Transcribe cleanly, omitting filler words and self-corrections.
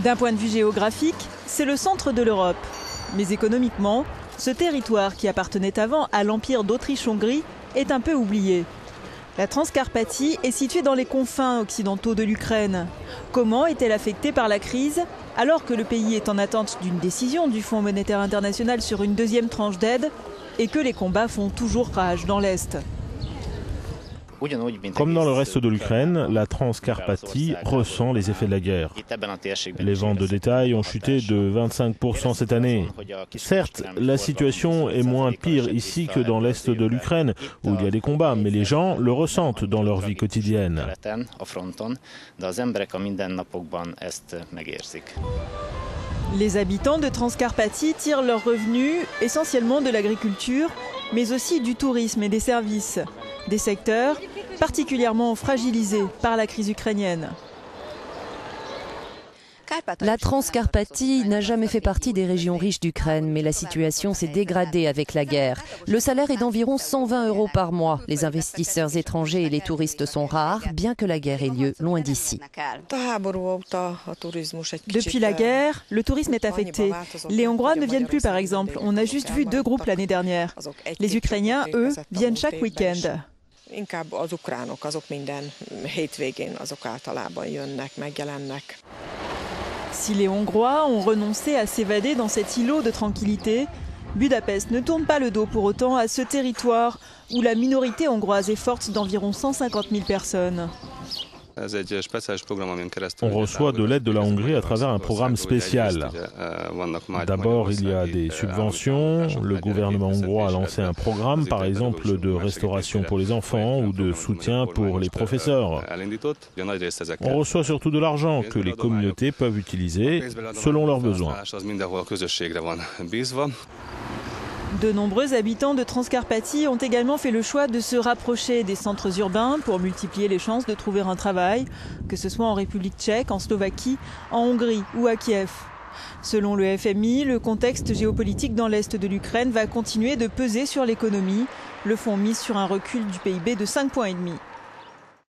D'un point de vue géographique, c'est le centre de l'Europe. Mais économiquement, ce territoire qui appartenait avant à l'Empire d'Autriche-Hongrie est un peu oublié. La Transcarpathie est située dans les confins occidentaux de l'Ukraine. Comment est-elle affectée par la crise alors que le pays est en attente d'une décision du Fonds monétaire international sur une deuxième tranche d'aide et que les combats font toujours rage dans l'Est? Comme dans le reste de l'Ukraine, la Transcarpathie ressent les effets de la guerre. Les ventes de détail ont chuté de 25% cette année. Certes, la situation est moins pire ici que dans l'Est de l'Ukraine, où il y a des combats, mais les gens le ressentent dans leur vie quotidienne. Les habitants de Transcarpathie tirent leurs revenus essentiellement de l'agriculture, mais aussi du tourisme et des services. Des secteurs particulièrement fragilisés par la crise ukrainienne. La Transcarpathie n'a jamais fait partie des régions riches d'Ukraine, mais la situation s'est dégradée avec la guerre. Le salaire est d'environ 120 € par mois. Les investisseurs étrangers et les touristes sont rares, bien que la guerre ait lieu loin d'ici. Depuis la guerre, le tourisme est affecté. Les Hongrois ne viennent plus, par exemple. On a juste vu 2 groupes l'année dernière. Les Ukrainiens, eux, viennent chaque week-end. Si les Hongrois ont renoncé à s'évader dans cet îlot de tranquillité, Budapest ne tourne pas le dos pour autant à ce territoire où la minorité hongroise est forte d'environ 150 000 personnes. On reçoit de l'aide de la Hongrie à travers un programme spécial. D'abord, il y a des subventions. Le gouvernement hongrois a lancé un programme, par exemple, de restauration pour les enfants ou de soutien pour les professeurs. On reçoit surtout de l'argent que les communautés peuvent utiliser selon leurs besoins. De nombreux habitants de Transcarpathie ont également fait le choix de se rapprocher des centres urbains pour multiplier les chances de trouver un travail, que ce soit en République tchèque, en Slovaquie, en Hongrie ou à Kiev. Selon le FMI, le contexte géopolitique dans l'est de l'Ukraine va continuer de peser sur l'économie. Le fonds mise sur un recul du PIB de 5,5 points.